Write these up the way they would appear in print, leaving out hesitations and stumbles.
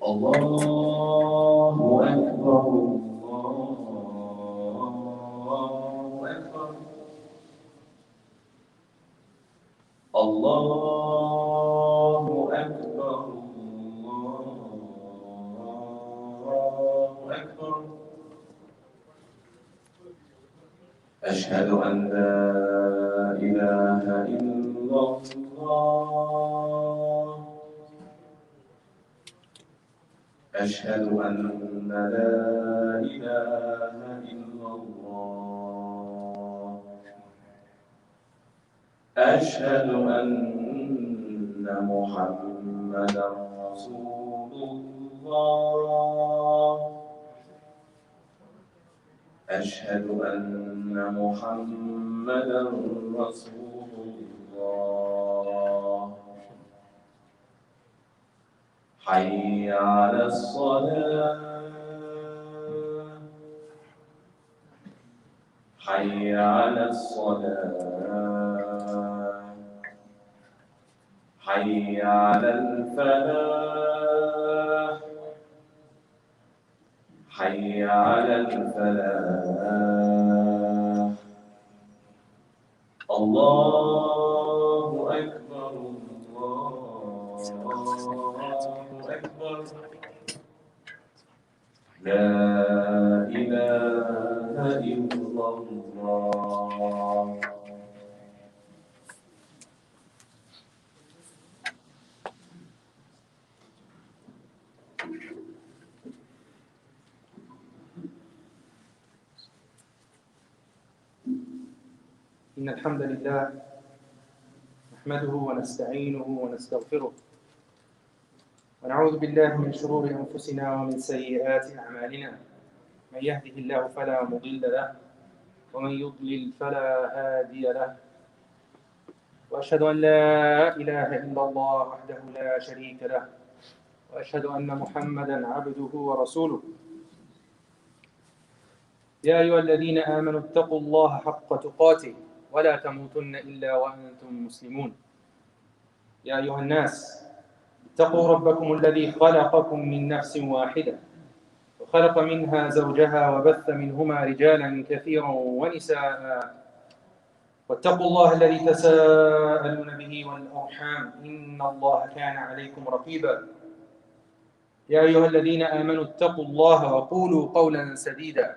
الله أكبر الله أكبر الله أكبر الله أكبر أشهد أن لا إله إلا الله أشهد أن لا إله إلا الله أشهد أن محمدا رسول الله أشهد أن محمدا رسول الله حي على الصلاة حي على الصلاة حي على الفلاح حي على الفلاح الله أكبر الله أكبر لا إله إلا الله إن الحمد لله نحمده ونستعينه ونستغفره ونعوذ بالله من شرور أنفسنا ومن سيئات أعمالنا من يهده الله فلا مضل له ومن يضلل فلا هادي له وأشهد أن لا إله إلا الله وحده لا شريك له وأشهد أن محمدا عبده ورسوله يا أيها الذين آمنوا اتقوا الله حق تقاته ولا تموتن إلا وأنتم مسلمون يا أيها الناس اتقوا ربكم الذي خلقكم من نفس واحدة وخلق منها زوجها وبث منهما رجالا كثيرا ونساء واتقوا الله الذي تساءلون به والأرحام إن الله كان عليكم رقيبا يا أيها الذين آمنوا اتقوا الله وقولوا قولا سديدا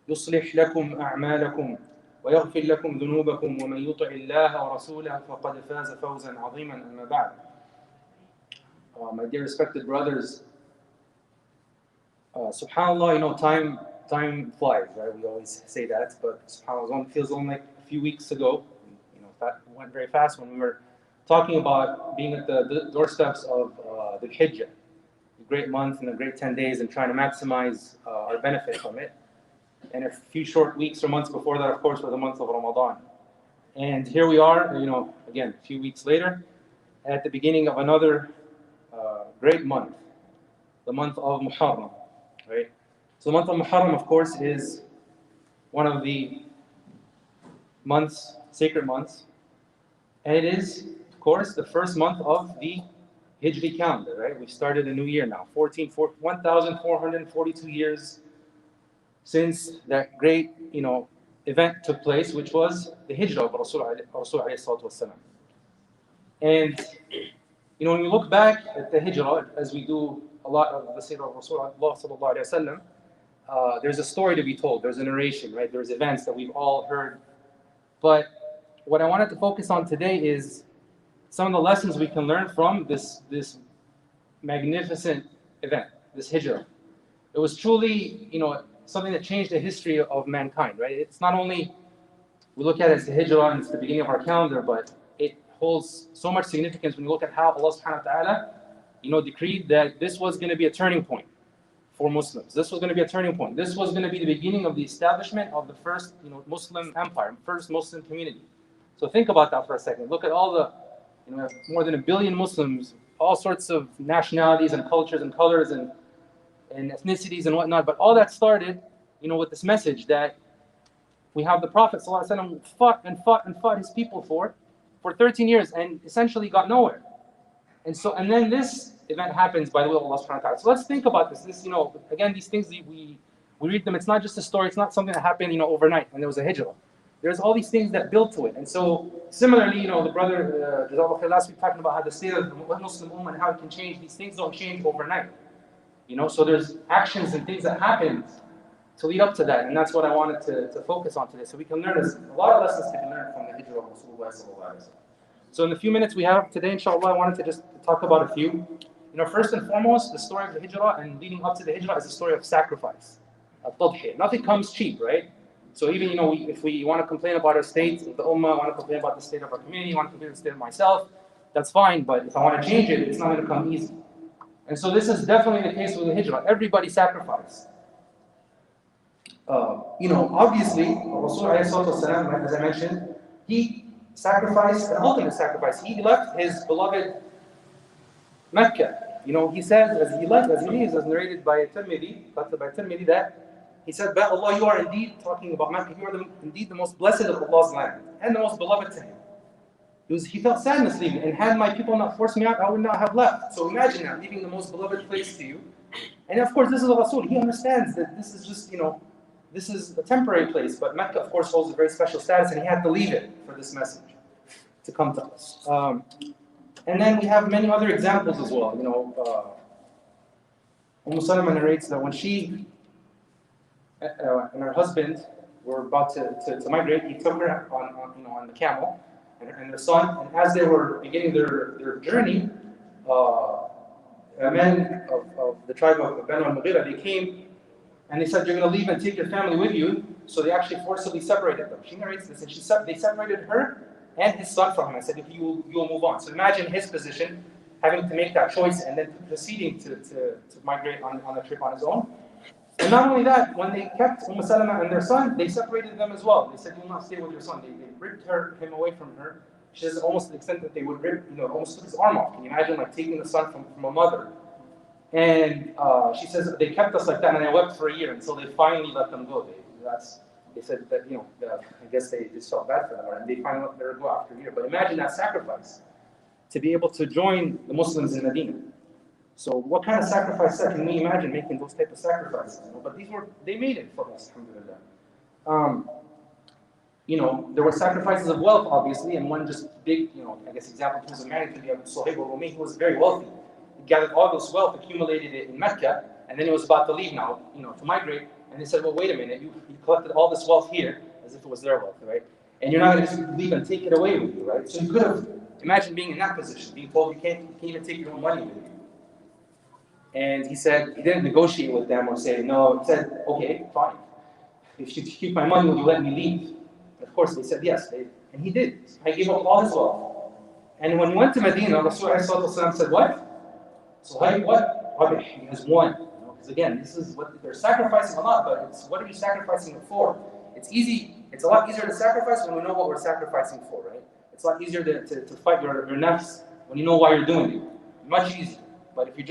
يصلح لكم أعمالكم ويغفر لكم ذنوبكم ومن يطع الله ورسوله فقد فاز فوزا عظيما أما بعد. My dear respected brothers, subhanAllah, you know, time flies, right? We always say that, but subhanAllah, it feels only like a few weeks ago, you know, that went very fast when we were talking about being at the doorsteps of the Hijjah, a great month and a great 10 days, and trying to maximize our benefit from it. And a few short weeks or months before that, of course, were the month of Ramadan. And here we are, you know, again, a few weeks later, at the beginning of another great month, the month of Muharram, right? So the month of Muharram, of course, is one of the months, sacred months, and it is, of course, the first month of the Hijri calendar, right? We started a new year now, 1,442 years since that great, you know, event took place, which was the Hijrah of Rasul alayhi salatu wasalam. And you know, when we look back at the Hijrah, as we do a lot of the Seerah of Rasulullah sallallahu alayhi wasallam, there's a story to be told, there's a narration, right? There's events that we've all heard. But what I wanted to focus on today is some of the lessons we can learn from this magnificent event, this Hijrah. It was truly, you know, something that changed the history of mankind, right? It's not only, we look at it as the Hijrah and it's the beginning of our calendar, but it holds so much significance when you look at how Allah subhanahu wa ta'ala, you know, decreed that this was going to be a turning point for Muslims. This was going to be a turning point. This was going to be the beginning of the establishment of the first, you know, Muslim empire, first Muslim community. So think about that for a second. Look at all the, you know, more than 1 billion Muslims, all sorts of nationalities and cultures and colors and ethnicities and whatnot. But all that started, you know, with this message that we have the Prophet ﷺ fought and fought his people for 13 years and essentially got nowhere. And then this event happens by the will of Allah subhanahu wa ta'ala. So let's think about this. This, again, these things we read them. It's not just a story. It's not something that happened, overnight and there was a hijrah. There's all these things that build to it. And so similarly, the brother last week talking about how the state of the Muslim Ummah and how it can change. These things don't change overnight. So there's actions and things that happen to lead up to that. And that's what I wanted to focus on today. So we can learn a lot of lessons to be learned from the hijrah of Rasulullah sallallahu alaihi wasallam. So in the few minutes we have today, inshallah, I wanted to just talk about a few. First and foremost, the story of the hijrah and leading up to the hijrah is a story of sacrifice, al-tadhiyah. Nothing comes cheap, right? So even, if we want to complain about our state, the ummah, want to complain about the state of our community, want to complain about the state of myself, that's fine. But if I want to change it, it's not going to come easy. And so this is definitely the case with the hijrah. Everybody sacrificed. Obviously, Rasulullah, as I mentioned, he sacrificed, the ultimate sacrifice. He left his beloved Mecca. He says, as he leaves, as narrated by Tirmidhi, that he said, "By Allah, you are indeed," talking about Mecca, "you are indeed the most blessed of Allah's land and the most beloved to Him." He felt sadness leaving, and had my people not forced me out, I would not have left. So imagine that, leaving the most beloved place to you. And of course, this is a Rasul. He understands that this is just, this is a temporary place, but Mecca, of course, holds a very special status, and he had to leave it for this message to come to us. And then we have many other examples as well. Salama narrates that when she and her husband were about to migrate, he took her on the camel and their son, and as they were beginning their journey, men of the tribe of Banu al-Mughira, they came and they said, "You're going to leave and take your family with you." So they actually forcibly separated them. She narrates this, and they separated her and his son from him. I said, "If you will move on." So imagine his position, having to make that choice and then proceeding to migrate on a trip on his own. And not only that, when they kept Salama and their son, they separated them as well. They said, "You will not stay with your son." They ripped him away from her. She says almost to the extent that they would rip, almost took his arm off. Can you imagine, taking the son from a mother? And she says they kept us like that, and I wept for a year until they finally let them go. They said that, I guess they just felt bad for them, and they finally let them go after a year. But imagine that sacrifice to be able to join the Muslims in Medina. So what kind of sacrifice can we imagine making those type of sacrifices? But they made it for us, alhamdulillah. There were sacrifices of wealth, obviously, and one just big, I guess example was a man could be Suhaib al-Rumi, who was very wealthy. He gathered all this wealth, accumulated it in Mecca, and then he was about to leave now, to migrate. And they said, "Well, wait a minute, you collected all this wealth here, as if it was their wealth, right? And you're not going to just leave and take it away with you, right? So you could have, imagine being in that position, being told you can't even take your own money with you." And he said, he didn't negotiate with them or say, no, he said, "Okay, fine. If you keep my money, will you let me leave?" Of course, they said yes, and he did. I gave up all his wealth. And when he went to Medina, Rasulullah said, "What? So what? He has won." Because again, this is what they're sacrificing a lot, but it's what are you sacrificing it for? It's easy. It's a lot easier to sacrifice when we know what we're sacrificing for, right? It's a lot easier to fight your nafs when you know why you're doing it. Much easier. But if you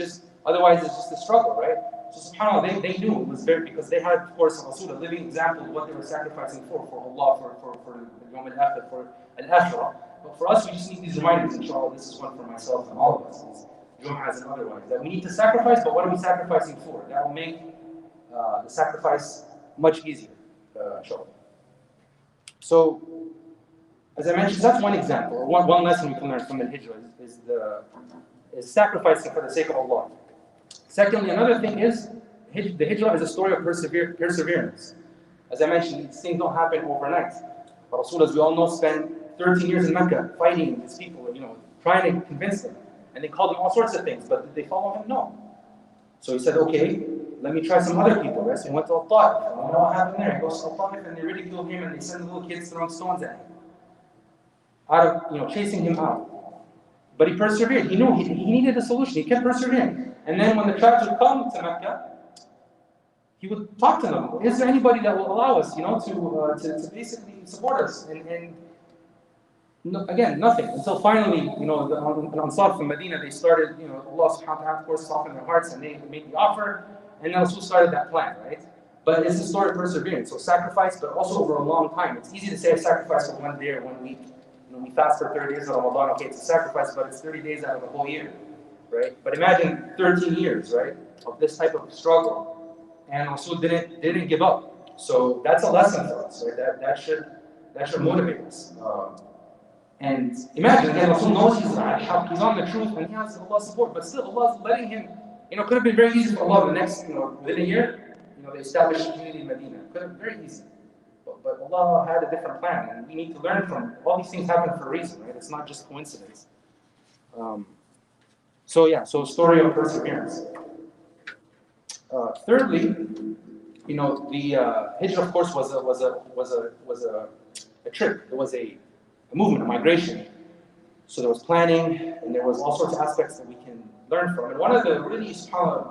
otherwise it's just a struggle, right? So subhanAllah, they knew it was because they had, of course, Rasul, a living example of what they were sacrificing for Allah, for the Yawm al-Akhir, for al-Akhirah. But for us, we just need these reminders, inshallah. This is one for myself and all of us. Juma has and otherwise. That we need to sacrifice, but what are we sacrificing for? That will make the sacrifice much easier, inshallah. So, as I mentioned, that's one example, or one lesson we can learn from the hijrah is sacrificing for the sake of Allah. Secondly, another thing is the hijrah is a story of perseverance. As I mentioned, these things don't happen overnight. Rasul, as we all know, spent 13 years in Mecca fighting these people, trying to convince them. And they called him all sorts of things, but did they follow him? No. So he said, "Okay, let me try some other people." Right? So he went to Al-Ta'if. And you know what happened there? He goes to Al-Ta'if and they ridiculed him and they send the little kids throwing stones at him. Out of, chasing him out. But he persevered. He knew he needed a solution. He kept persevering. And then when the tribes would come to Mecca, he would talk to them. Is there anybody that will allow us, to basically support us? And again, nothing. Until finally, the Ansar from Medina, they started, Allah subhanahu wa ta'ala, of course, softened their hearts and they made the offer. And then Rasul started that plan, right? But it's a story of perseverance. So sacrifice, but also over a long time. It's easy to say a sacrifice for 1 day or 1 week. We fast for 30 days of Ramadan, okay, it's a sacrifice, but it's 30 days out of the whole year. right? But imagine 13 years, right, of this type of struggle, and Rasul didn't give up. So that's a lesson for us, right? That should motivate us. And imagine, again, Rasul knows he's on the truth and he has Allah's support, but still Allah is letting him, could have been very easy for Allah the next, within a year, they established a community in Medina. Could have been very easy. But Allah had a different plan, and we need to learn from it. All these things happen for a reason, right? It's not just coincidence. So story of perseverance. Thirdly, the Hijrah, of course, was a trip. It was a movement, a migration. So there was planning, and there was all sorts of aspects that we can learn from. And one of the really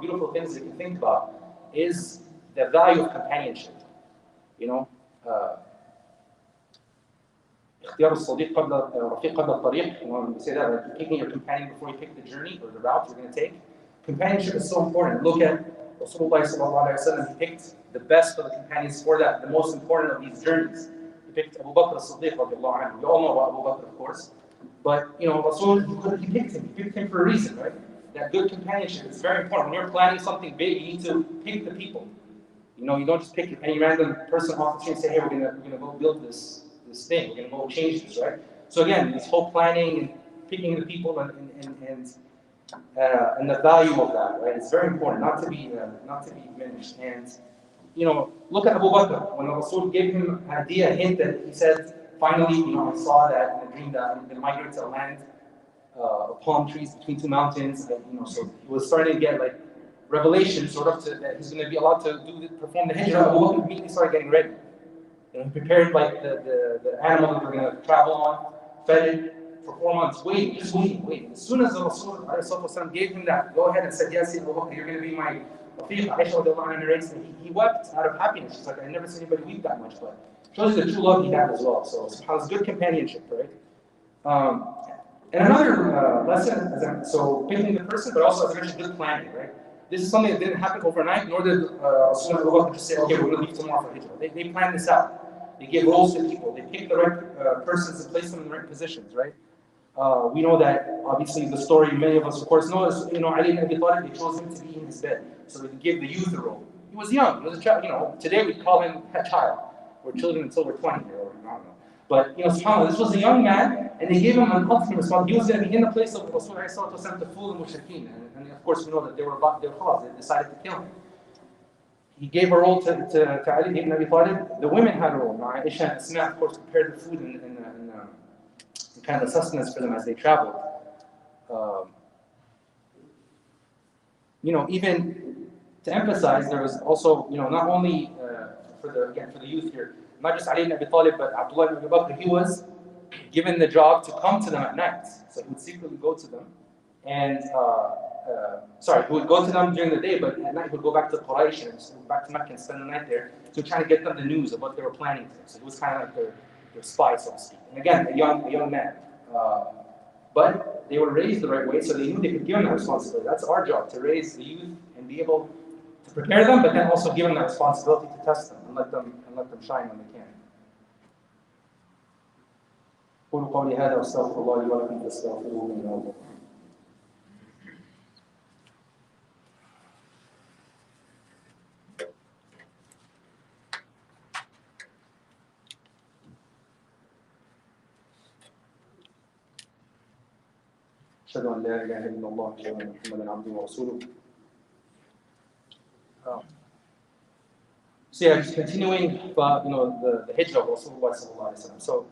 beautiful things that you can think about is the value of companionship. اختيار الصديق قبل رفيق قبل الطريق. We say that, like picking your companion before you pick the journey or the route you're going to take. Companionship is so important. Look at Rasulullah sallallahu alaihi wasallam. He picked the best of the companions for that, the most important of these journeys. He picked Abu Bakr as-Siddiq radiallahu anhu. We all know about Abu Bakr, of course. But Rasul, he picked him. He picked him for a reason, right? That good companionship is very important. When you're planning something big, you need to pick the people. You don't just pick any random person off the street and say, hey, we're gonna go build this thing, we're gonna go change this, right? So again, this whole planning and picking the people and the value of that, right? It's very important, not to be diminished. And look at Abu Bakr. When Rasul gave him an idea, a hint that he said, finally, I saw that in a dream that I'm gonna migrate to a land of palm trees between two mountains. So he was starting to get like revelation, sort of, that he's going to be allowed to perform the hijrah. Abu Bakr immediately started getting ready. He prepared like the animal that we're going to travel on, fed it for 4 months, waiting. As soon as the Rasul gave him that, go ahead and said, yes, Abu Bakr, you're going to be my Rafiq. Aisha narrates that he wept out of happiness. She's like, I never seen anybody weep that much, but shows the true love he had as well. So it's good companionship, right? And another lesson, so picking the person, but also, as I mentioned, good planning, right? This is something that didn't happen overnight, nor did Rasulullah just say, okay, we're going to leave tomorrow for Hijrah. They planned this out. They gave roles to people. They picked the right persons and placed them in the right positions, right? We know that, obviously, the story many of us, of course, know is, Ali ibn Abi Talib, they chose him to be in his bed. So they give the youth a role. He was young. He was a child. Today we call him a child. We're children until we're 20, or I don't know. But, subhanAllah, this was a young man, and they gave him an ultimate responsibility. He was going to be in the place of Rasulullah to fool the mushrikeen. And of course, we know that they were cause. They decided to kill him. He gave a role to Ali ibn Abi Talib. The women had a role. Aisha and Asma, of course, prepared the food and kind of the sustenance for them as they traveled. Even to emphasize, there was also, not only for the youth here, not just Ali ibn Abi Talib, but Abdullah ibn Abi Bakr, he was given the job to come to them at night. So he would secretly go to them, and he would go to them during the day, but at night he would go back to Quraysh and back to Mecca and spend the night there to try to get them the news of what they were planning to. So he was kind of like their spy, so to speak. And again, a young man. But they were raised the right way, so they knew they could give them that responsibility. That's our job, to raise the youth and be able to prepare them, but then also give them that responsibility to test them and let them shine when they can. قولوا قولي هذا واستغفر الله لي ولكم فاستغفروه إنه هو الغفور. أشهد أن لا إله إلا الله وأشهد أن محمدا عبده ورسوله. So yeah, just continuing about the hijrah of Rasulullah sallallahu alaihi wasallam. So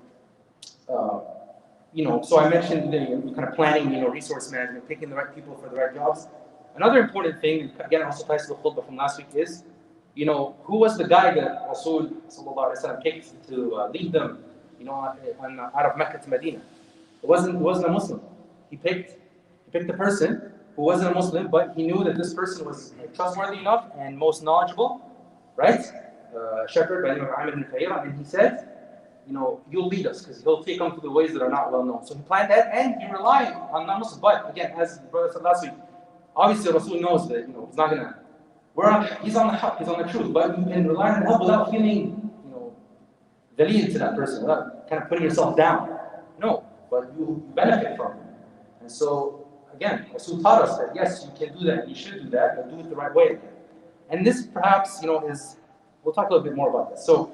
so I mentioned the kind of planning, resource management, picking the right people for the right jobs. Another important thing, again, also ties to the khutbah from last week, is who was the guy that Rasul sallallahu alaihi wasallam picked to lead them, out of Mecca to Medina. It wasn't a Muslim. He picked a person who wasn't a Muslim, but he knew that this person was trustworthy enough and most knowledgeable, right? Shepherd by the name of Amr ibn Khayra, and he said, you'll lead us because he'll take them to the ways that are not well known. So he planned that, and he relied on non-Muslims. But again, as the brother said last week, obviously Rasul knows that he's not gonna. He's on the haqq, he's on the truth, but you can rely on help without feeling the lead to that person, without kind of putting yourself down. No, but you benefit from it. And so again, Rasul taught us that yes, you can do that, and you should do that, but do it the right way again. And this perhaps, is, we'll talk a little bit more about this. So,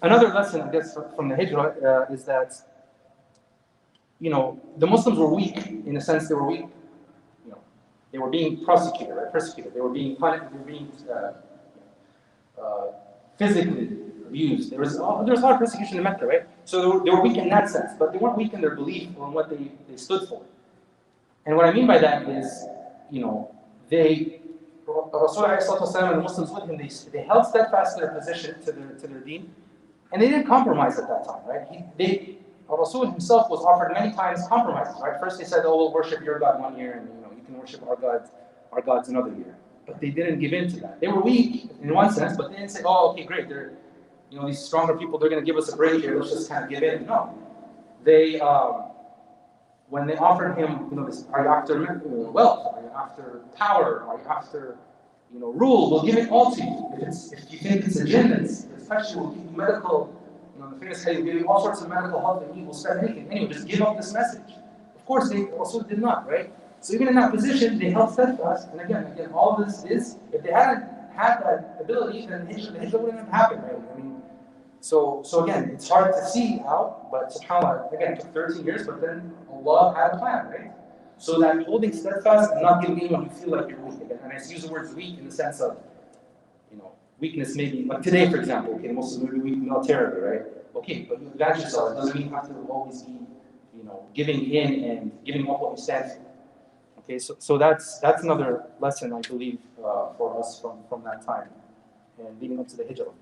another lesson, I guess, from the Hijrah is that, the Muslims were weak in a sense. They were weak. They were being prosecuted, right? Persecuted. They were being punished. They were being physically abused. There was a lot of persecution in Mecca, right? So they were weak in that sense, but they weren't weak in their belief or in what they stood for. And what I mean by that is, they, Rasulullah and the Muslims with him, they held steadfast to their position, to their deen, and they didn't compromise at that time, right? Rasul himself was offered many times compromises, right? First they said, oh, we'll worship your God one year, and you can worship our gods another year. But they didn't give in to that. They were weak in one sense, but they didn't say, oh, okay, great, they're, these stronger people, they're going to give us a break here, let's just kind of give in. No. They, when they offered him, this, are you after wealth? Are you after power? Are you after, rule? We'll give it all to you. If you think it's a jinn, especially we'll give you medical, the famous hadith, we'll give you all sorts of medical help that you will spend anything. Anyway, just give up this message. Of course, they also did not, right? So even in that position, they held steadfast. And again, all this is, if they hadn't had that ability, then the hijrah wouldn't have happened, right? So again, it's hard to see how, but subhanAllah, again, it took 13 years, but then Allah had a plan, right? So that holding steadfast and not giving in when you feel like you're weak. Again, and I use the word weak in the sense of, weakness maybe, like today, for example, okay, the Muslims may be weak militarily, right? Okay, but you advance yourself. It doesn't mean you have to always be, giving in and giving up what you stand for. Okay, so that's another lesson, I believe, for us from that time and leading up to the Hijrah.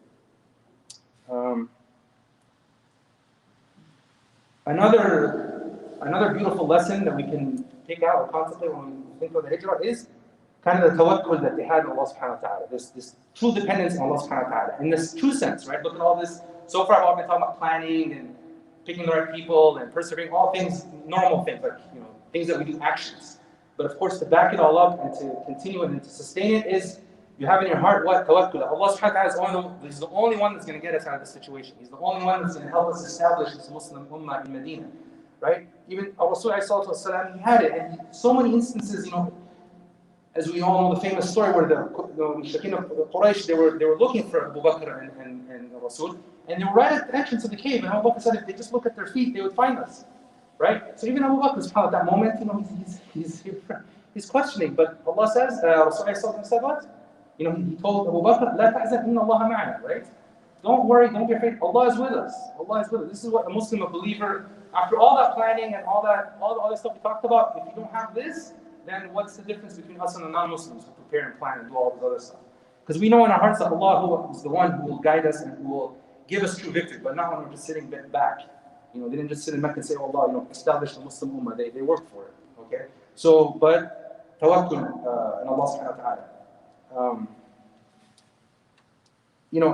Another beautiful lesson that we can take out or contemplate when we think of the Hijrah is kind of the tawakkul that they had on Allah subhanahu wa ta'ala, this true dependence on Allah subhanahu wa ta'ala, in this true sense, right? Look at all this, so far I've all been talking about planning and picking the right people and persevering, all things, normal things, like, things that we do, actions. But of course, to back it all up and to continue it and to sustain it is, you have in your heart what? Tawakkul. Allah subhanahu wa ta'ala is the only one that's going to get us out of this situation. He's the only one that's going to help us establish this Muslim Ummah in Medina, right? Even Rasulullah, he had it, and so many instances, as we all know the famous story where the Mushrikeen of Quraysh, they were looking for Abu Bakr and Rasul, and they were right at the entrance of the cave, and Abu Bakr said if they just look at their feet, they would find us, right? So even Abu Bakr, at that moment, he's questioning, but Allah says, Rasulullah said what? He told Abu Bakr, "La tahzan, inna Allah ma'ana," right? Don't worry, don't be afraid. Allah is with us. Allah is with us. This is what a Muslim, a believer, after all that planning and all the other stuff we talked about, if you don't have this, then what's the difference between us and the non-Muslims who prepare and plan and do all this other stuff? Because we know in our hearts that Allah is the one who will guide us and who will give us true victory, but not when we're just sitting back. They didn't just sit in Mecca and say, oh Allah, establish the Muslim Ummah. They worked for it. Okay? So, but tawakkul in Allah subhanahu wa ta'ala.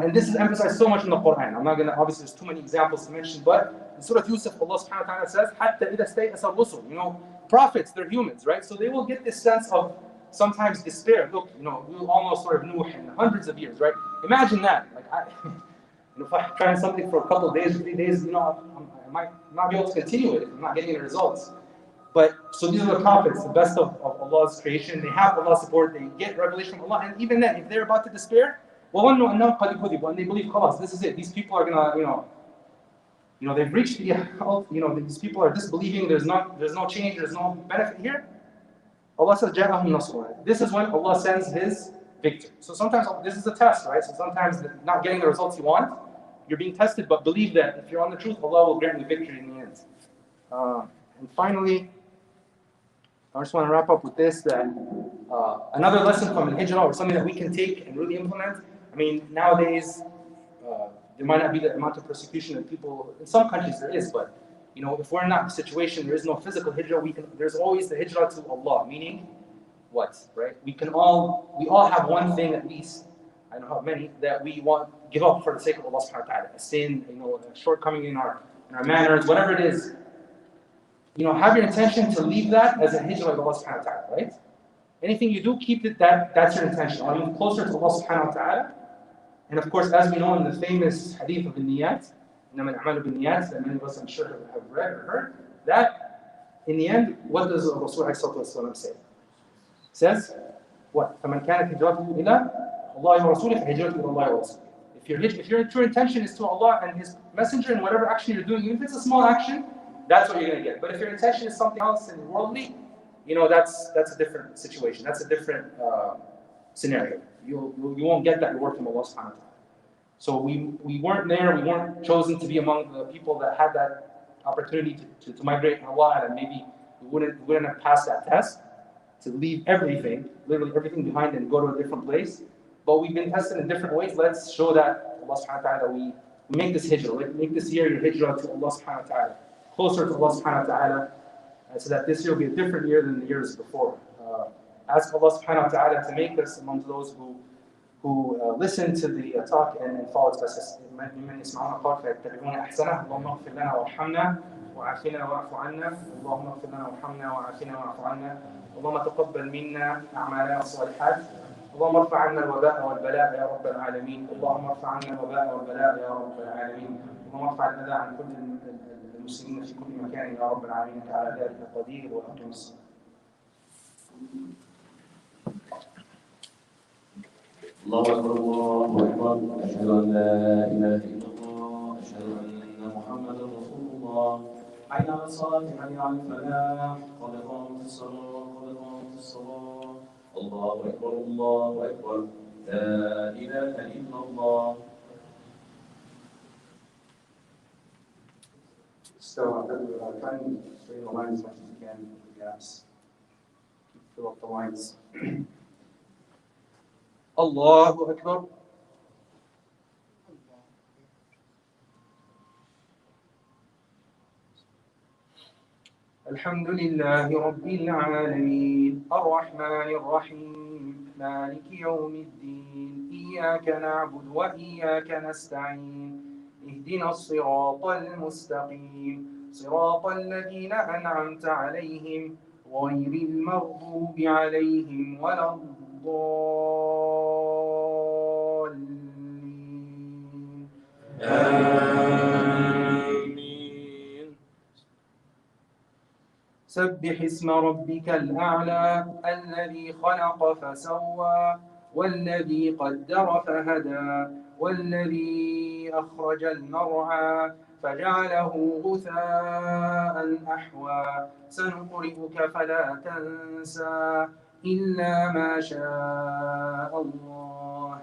And this is emphasized so much in the Quran. I'm not going to, obviously there's too many examples to mention, but in Surah Yusuf, Allah subhanahu wa ta'ala says, حَتَّى إِذَا اسْتَيْأَسَ الرُّسُلُ. Prophets, they're humans, right? So they will get this sense of sometimes despair. Look, we all know story of Nuh in hundreds of years, right? Imagine that. Like, if I'm trying something for a couple of days, 3 days, I might not be able to continue it if I'm not getting the results. But, so these are the prophets, the best of Allah's creation. They have Allah's support, they get revelation from Allah, and even then, if they're about to despair, وَظَنُّوا أَنَّهُمْ قَدْ كُذِبُوا, and they believe, khalas, this is it. These people are gonna, they've reached the, these people are disbelieving, there's no change, there's no benefit here. Allah says, جَاءَهُمْ نَصْرُنَا. This is when Allah sends His victory. So sometimes, this is a test, right? So sometimes not getting the results you want, you're being tested, but believe that if you're on the truth, Allah will grant you victory in the end. And finally, I just want to wrap up with this, that another lesson from the Hijrah, or something that we can take and really implement. I mean, nowadays, there might not be the amount of persecution that people, in some countries there is, but if we're in that situation, there is no physical Hijrah, there's always the Hijrah to Allah, meaning what, right? We all have one thing at least, I don't know how many, that we want give up for the sake of Allah subhanahu wa ta'ala, a sin, a shortcoming in our manners, whatever it is. Have your intention to leave that as a hijrah of Allah subhanahu wa ta'ala, right? Anything you do, keep it that's your intention. I move closer to Allah subhanahu wa ta'ala. And of course, as we know in the famous hadith of the niyat, إِنَّمَا الْأَعْمَالُ بِالنِّيَّاتِ, that many of us I'm sure have read or heard, that In the end, what does Rasul say? Says, what? فَمَنْ كَانَتْ هِجْرَتُهُ إِلَىٰ اللَّهِ وَرَسُولِهِ فَهِجْرَتُهُ إِلَى اللَّهِ وَرَسُولِهِ. If your true intention is to Allah and His Messenger and whatever action you're doing, even if it's a small action, that's what you're going to get. But if your intention is something else and worldly, that's a different situation. That's a different scenario. You won't get that reward from Allah subhanahu wa ta'ala. So we weren't there, we weren't chosen to be among the people that had that opportunity to migrate in Allah, and maybe we wouldn't have passed that test, to leave everything, literally everything behind and go to a different place. But we've been tested in different ways. Let's show that Allah subhanahu wa ta'ala, we make this hijrah, make this year your hijrah to Allah subhanahu wa ta'ala, closer to Allah subhanahu wa ta'ala, so that this year will be a different year than the years before. Ask Allah subhanahu wa ta'ala to make us among those who listen to the talk and follow its best. ممن يسمعون القول فيتبعون أحسنه. اللهم اغفر لنا وارحمنا وعافنا واعف عنا. اللهم اغفر لنا وارحمنا وعافنا واعف عنا. اللهم تقبل منا أعمالنا الصالحات. اللهم ارفع عنا الوباء والبلاء يا رب العالمين. اللهم ارفع عنا الوباء والبلاء يا رب العالمين. اللهم ارفع الأذى عن كل المسلمين في كل مكان يا رب العالمين. على ذلك قدير وأقم الصلاة. الله أكبر الله أكبر أشهد أن لا إله إلا الله أشهد أن محمدا رسول الله حي على الصلاة حي على الفلاح قد قامت الصلاة قد قامت الصلاة الله أكبر الله أكبر لا إله إلا الله. So try and straighten the line as much as you can with the gaps. Fill up the lines. الله أكبر. الحمد لله رب العالمين الرحمن الرحيم مالك يوم الدين إياك نعبد وإياك نستعين اهدنا الصراط المستقيم صراط الذين أنعمت عليهم غير المغضوب عليهم ولا الضالين آمين. سبح اسم ربك الأعلى الذي خلق فسوى والذي قدر فهدى والذي أخرج المرعى فجعله غثاء أحوى سنقرئك فلا تنسى إلا ما شاء الله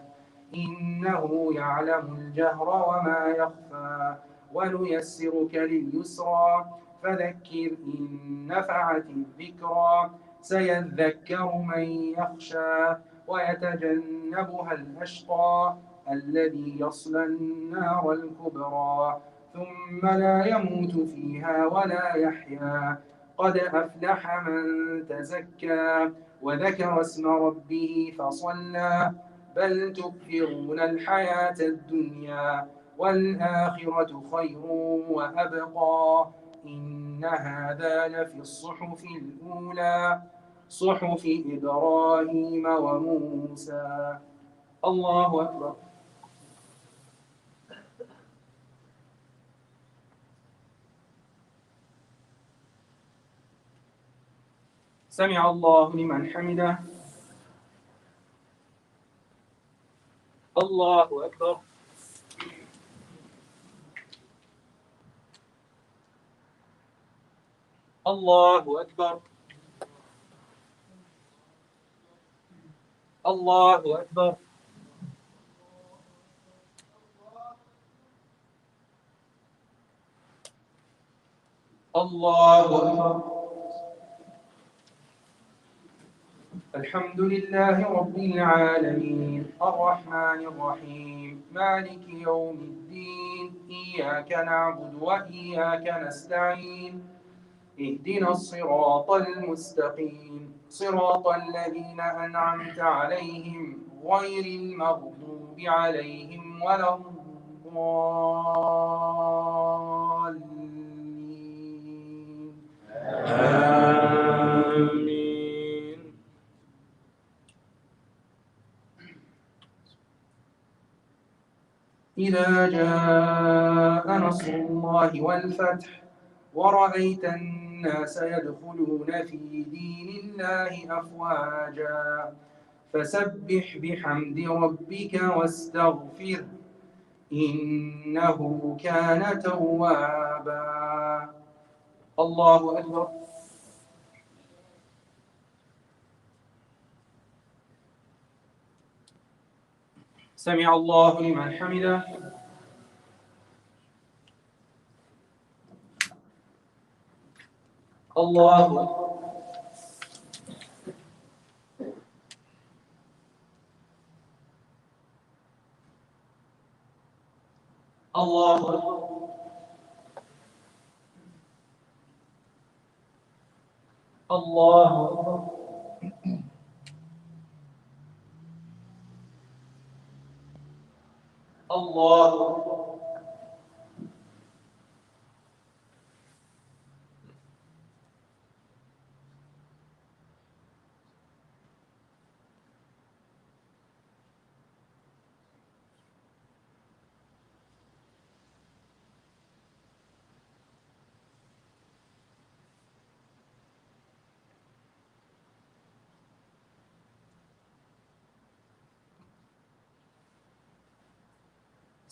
إنه يعلم الجهر وما يخفى ونيسرك لليسرى فذكر إن نفعت الذكرى سيذكر من يخشى ويتجنبها الأشقى الذي يصلى النار الكبرى ثم لا يموت فيها ولا يحيا قد أفلح من تزكى وذكر اسم ربه فصلى بل تؤثرون الحياة الدنيا والآخرة خير وأبقى إن هذا لفي الصحف الأولى صحف إبراهيم وموسى. الله أكبر. سمع الله لمن حمده. الله أكبر. الله أكبر. الله أكبر. الله أكبر. الحمد لله رب العالمين الرحمن الرحيم مالك يوم الدين إياك نعبد وإياك نستعين اهدنا الصراط المستقيم صراط الذين أنعمت عليهم غير المغضوب عليهم ولا الضالين آمين. إذا جاء نصر الله والفتح ورأيت الناس يدخلون في دين الله أفواجا فسبح بحمد ربك واستغفره إنه كان توابا. الله أكبر. سمع الله لمن حمده. الله أكبر. الله أكبر. الله أكبر. الله أكبر.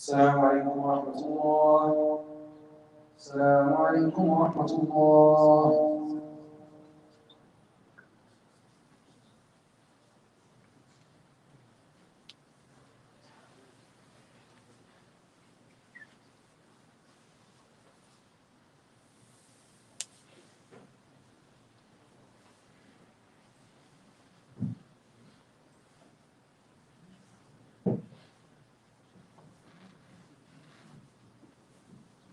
السلام عليكم ورحمة الله. السلام عليكم ورحمة الله.